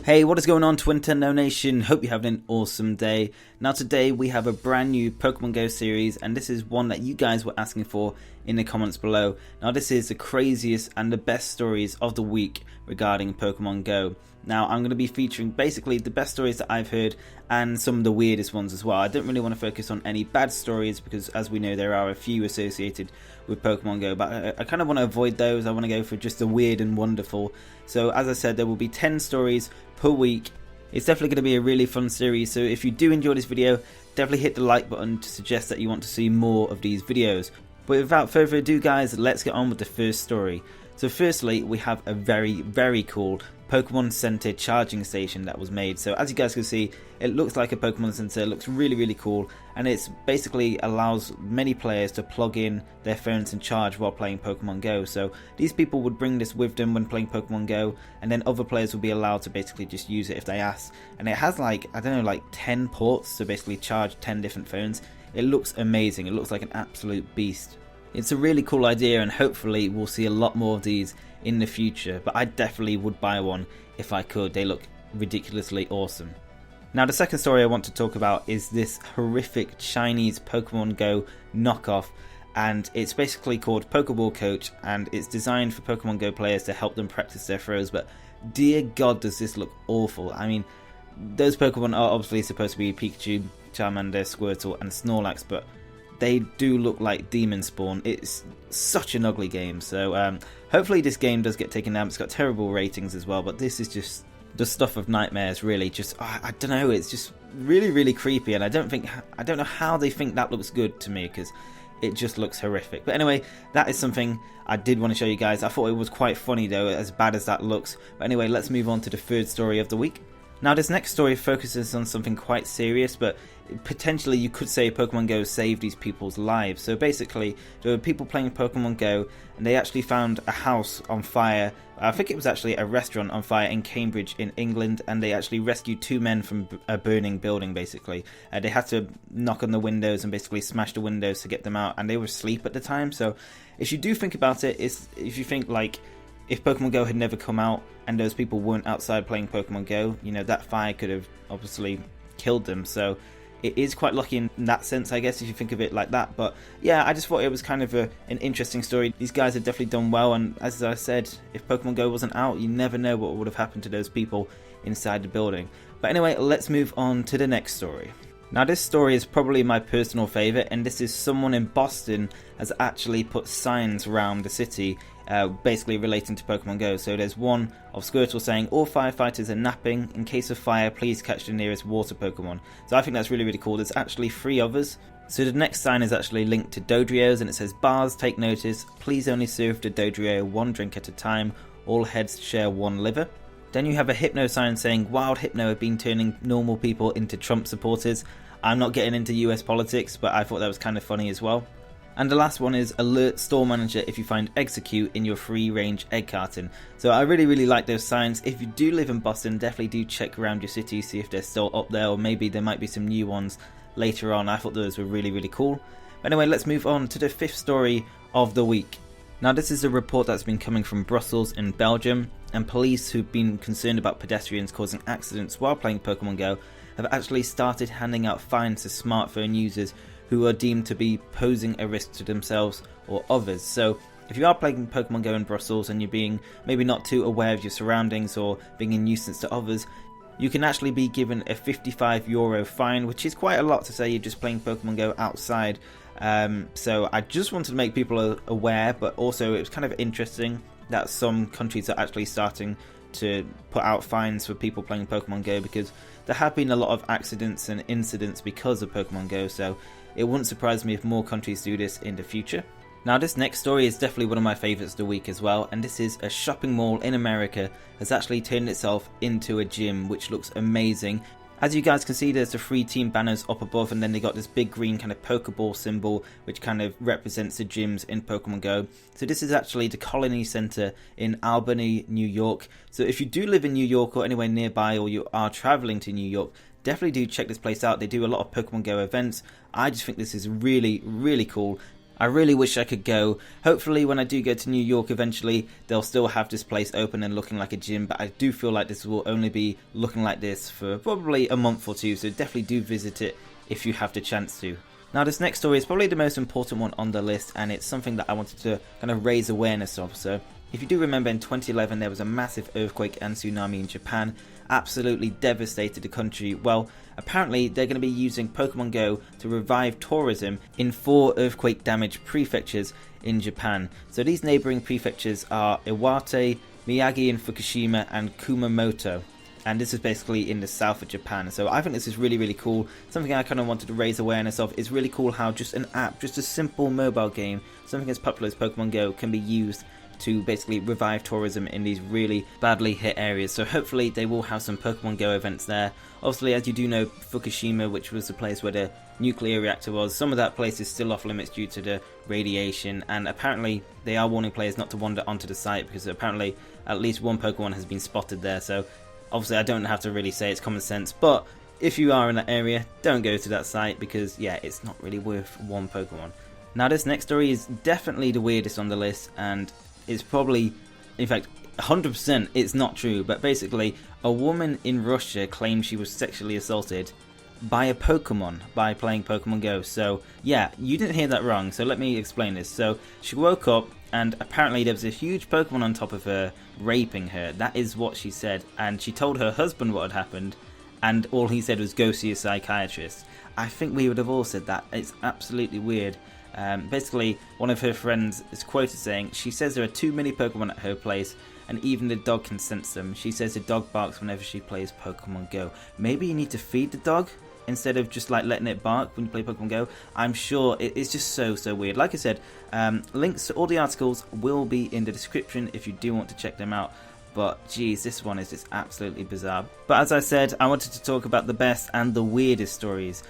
Hey, what is going on, Twintendo Nation? Hope you're having an awesome day. Now today we have a brand new Pokemon Go series, and this is one that you guys were asking for in the comments below. Now this is the craziest and the best stories of the week regarding Pokemon Go. Now I'm going to be featuring basically the best stories that I've heard and some of the weirdest ones as well. I don't really want to focus on any bad stories because, as we know, there are a few associated with Pokemon Go, but I kind of want to avoid those. I want to go for just the weird and wonderful. So as I said, there will be 10 stories per week. It's definitely going to be a really fun series, so if you do enjoy this video, definitely hit the like button to suggest that you want to see more of these videos. But without further ado guys, let's get on with the first story. So firstly, we have a very cool Pokemon Center charging station that was made. So as you guys can see, it looks like a Pokemon Center, it looks really cool, and it's basically allows many players to plug in their phones and charge while playing Pokemon Go. So these people would bring this with them when playing Pokemon Go, and then other players will be allowed to basically just use it if they ask. And it has like, I don't know, like 10 ports to basically charge 10 different phones. It looks amazing, it looks like an absolute beast. It's a really cool idea, and hopefully we'll see a lot more of these in the future, but I definitely would buy one if I could. They look ridiculously awesome. Now the second story I want to talk about is this horrific Chinese Pokemon Go knockoff, and it's basically called Pokeball Coach, and it's designed for Pokemon Go players to help them practice their throws, but dear god does this look awful. I mean, those Pokemon are obviously supposed to be Pikachu, Charmander, Squirtle and Snorlax, but they do look like demon spawn. It's such an ugly game, so hopefully this game does get taken down. It's got terrible ratings as well, but this is just the stuff of nightmares, really. Just I don't know, it's just really creepy, and I don't know how they think that looks good to me, because it just looks horrific. But anyway, that is something I did want to show you guys. I thought it was quite funny though, as bad as that looks. But anyway, let's move on to the third story of the week. Now this next story focuses on something quite serious, but potentially you could say Pokemon Go saved these people's lives. So basically, there were people playing Pokemon Go, and they actually found a house on fire. I think it was actually a restaurant on fire in Cambridge in England, and they actually rescued 2 men from a burning building basically. They had to knock on the windows and basically smash the windows to get them out, and they were asleep at the time. So if you do think about it, if you think like, if Pokemon Go had never come out and those people weren't outside playing Pokemon Go, you know, that fire could have obviously killed them. So it is quite lucky in that sense, I guess, if you think of it like that. But yeah, I just thought it was kind of an interesting story. These guys have definitely done well, and as I said, if Pokemon Go wasn't out, you never know what would have happened to those people inside the building. But anyway, let's move on to the next story. Now this story is probably my personal favourite, and this is someone in Boston has actually put signs around the city basically relating to Pokemon Go. So there's one of Squirtle saying, "All firefighters are napping. In case of fire, please catch the nearest water Pokemon." So I think that's really cool. There's actually 3 others. So the next sign is actually linked to Dodrios, and it says, "Bars, take notice. Please only serve the Dodrio 1 drink at a time. All heads share 1 liver." Then you have a Hypno sign saying, "Wild Hypno have been turning normal people into Trump supporters." I'm not getting into US politics, but I thought that was kind of funny as well. And the last one is, "Alert store manager if you find Execute in your free range egg carton." So I really like those signs. If you do live in Boston, definitely do check around your city, see if they're still up there, or maybe there might be some new ones later on. I thought those were really cool. But anyway, let's move on to the 5th story of the week. Now this is a report that's been coming from Brussels in Belgium, and police who've been concerned about pedestrians causing accidents while playing Pokemon Go have actually started handing out fines to smartphone users who are deemed to be posing a risk to themselves or others. So if you are playing Pokemon Go in Brussels and you're being maybe not too aware of your surroundings or being a nuisance to others, you can actually be given a €55 fine, which is quite a lot to say you're just playing Pokemon Go outside. So I just wanted to make people aware, but also it was kind of interesting that some countries are actually starting to put out fines for people playing Pokemon Go, because there have been a lot of accidents and incidents because of Pokemon Go, so it wouldn't surprise me if more countries do this in the future. Now this next story is definitely one of my favourites of the week as well, and this is a shopping mall in America has actually turned itself into a gym, which looks amazing. As you guys can see, there's the 3 team banners up above, and then they got this big green kind of Pokeball symbol which kind of represents the gyms in Pokemon Go. So this is actually the Colony Center in Albany, New York. So if you do live in New York or anywhere nearby, or you are traveling to New York, definitely do check this place out. They do a lot of Pokemon Go events. I just think this is really cool. I really wish I could go. Hopefully when I do go to New York eventually, they'll still have this place open and looking like a gym, but I do feel like this will only be looking like this for probably a month or two, so definitely do visit it if you have the chance to. Now this next story is probably the most important one on the list, and it's something that I wanted to kind of raise awareness of. So if you do remember, in 2011 there was a massive earthquake and tsunami in Japan, absolutely devastated the country. Well, apparently they're going to be using Pokemon Go to revive tourism in 4 earthquake damaged prefectures in Japan. So these neighbouring prefectures are Iwate, Miyagi and Fukushima, and Kumamoto. And this is basically in the south of Japan. So I think this is really, really cool. Something I kind of wanted to raise awareness of. It's really cool how just an app, just a simple mobile game, something as popular as Pokemon Go, can be used to basically revive tourism in these really badly hit areas. So hopefully they will have some Pokemon Go events there. Obviously, as you do know, Fukushima, which was the place where the nuclear reactor was, some of that place is still off limits due to the radiation, and apparently they are warning players not to wander onto the site because apparently at least one Pokemon has been spotted there. So obviously I don't have to really say it's common sense, but if you are in that area, don't go to that site because yeah, it's not really worth one Pokemon. Now this next story is definitely the weirdest on the list, and it's probably, in fact 100% it's not true, but basically a woman in Russia claimed she was sexually assaulted by a Pokemon by playing Pokemon Go. So yeah, you didn't hear that wrong, so let me explain this. So she woke up and apparently there was a huge Pokemon on top of her raping her. That is what she said, and she told her husband what had happened, and all he said was go see a psychiatrist. I think we would have all said that. It's absolutely weird. Basically, one of her friends is quoted saying, she says there are too many Pokemon at her place and even the dog can sense them. She says the dog barks whenever she plays Pokemon Go. Maybe you need to feed the dog instead of just like letting it bark when you play Pokemon Go. I'm sure it's just so weird. Like I said, links to all the articles will be in the description if you do want to check them out. But geez, this one is just absolutely bizarre. But as I said, I wanted to talk about the best and the weirdest stories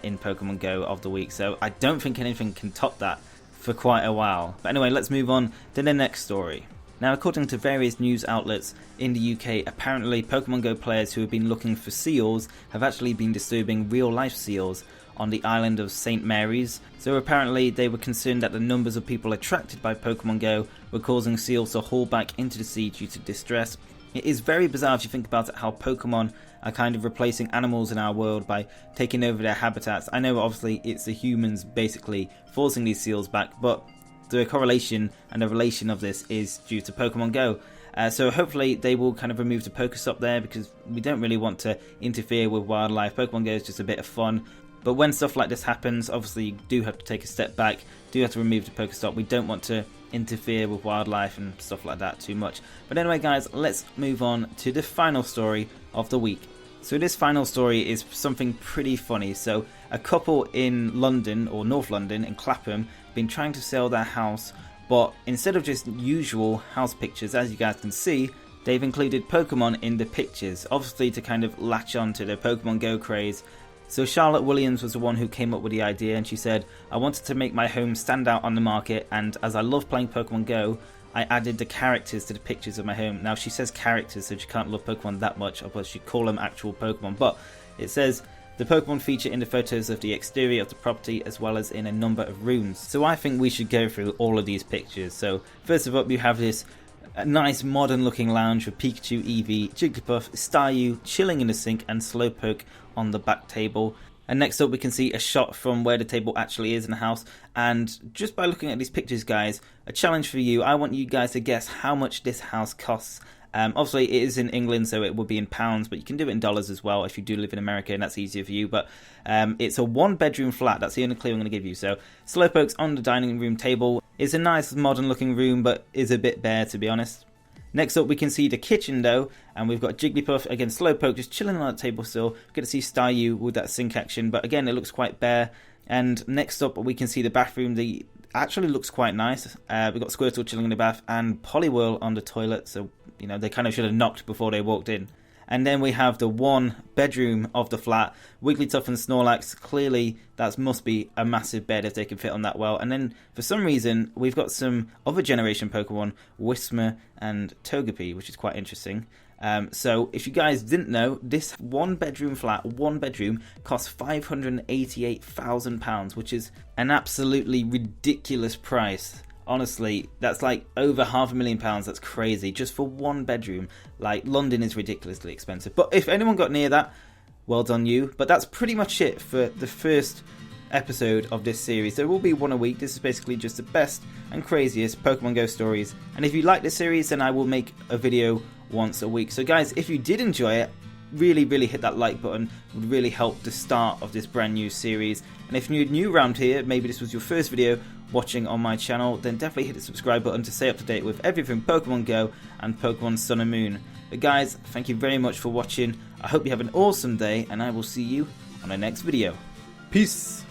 in Pokemon Go of the week. So I don't think anything can top that for quite a while. But anyway, let's move on to the next story. Now, according to various news outlets in the UK, apparently Pokemon Go players who have been looking for seals have actually been disturbing real-life seals on the island of St. Mary's. So apparently they were concerned that the numbers of people attracted by Pokemon Go were causing seals to haul back into the sea due to distress. It is very bizarre if you think about it, how Pokemon are kind of replacing animals in our world by taking over their habitats. I know obviously it's the humans basically forcing these seals back, but the correlation and the relation of this is due to Pokemon Go. So hopefully they will kind of remove the Pokestop there, because we don't really want to interfere with wildlife. Pokemon Go is just a bit of fun. But when stuff like this happens, obviously you do have to take a step back, do have to remove the Pokestop. We don't want to interfere with wildlife and stuff like that too much. But anyway guys, let's move on to the final story of the week. So this final story is something pretty funny. So a couple in London, or North London, in Clapham, been trying to sell their house, but instead of just usual house pictures, as you guys can see, they've included Pokemon in the pictures, obviously to kind of latch on to the Pokemon Go craze. So Charlotte Williams was the one who came up with the idea, and she said, I wanted to make my home stand out on the market, and as I love playing Pokemon Go, I added the characters to the pictures of my home. Now she says characters, so she can't love Pokemon that much, otherwise she'd call them actual Pokemon, but it says the Pokemon feature in the photos of the exterior of the property as well as in a number of rooms. So I think we should go through all of these pictures. So first of all, you have this nice modern looking lounge with Pikachu, Eevee, Jigglypuff, Staryu chilling in the sink, and Slowpoke on the back table. And next up we can see a shot from where the table actually is in the house. And just by looking at these pictures guys, a challenge for you, I want you guys to guess how much this house costs. Obviously it is in England, so it would be in pounds, but you can do it in dollars as well if you do live in America, and that's easier for you. But it's a 1-bedroom flat, that's the only clue I'm going to give you. So Slowpoke's on the dining room table. It's a nice modern looking room, but is a bit bare to be honest. Next up we can see the kitchen though, and we've got Jigglypuff, again Slowpoke just chilling on the table still. Get to see Staryu with that sink action, but again it looks quite bare. And next up we can see the bathroom. The actually looks quite nice. We've got Squirtle chilling in the bath and Poliwhirl on the toilet, so you know they kind of should have knocked before they walked in. And then we have the 1 bedroom of the flat, Wigglytuff and Snorlax. Clearly that must be a massive bed if they can fit on that well. And then for some reason we've got some other generation Pokemon, Whismur and Togepi, which is quite interesting. So if you guys didn't know, this 1-bedroom flat, 1 bedroom, costs £588,000, which is an absolutely ridiculous price. Honestly, that's like over £500,000. That's crazy just for 1 bedroom. Like, London is ridiculously expensive. But if anyone got near that, well done you. But that's pretty much it for the first episode of this series. There will be one a week. This is basically just the best and craziest Pokemon Go stories. And if you like this series, then I will make a video once a week. So guys, if you did enjoy it, really hit that like button. It would really help the start of this brand new series. And if you're new around here, maybe this was your first video watching on my channel, then definitely hit the subscribe button to stay up to date with everything Pokemon Go and Pokemon Sun and Moon. But guys, thank you very much for watching. I hope you have an awesome day, and I will see you on the next video. Peace!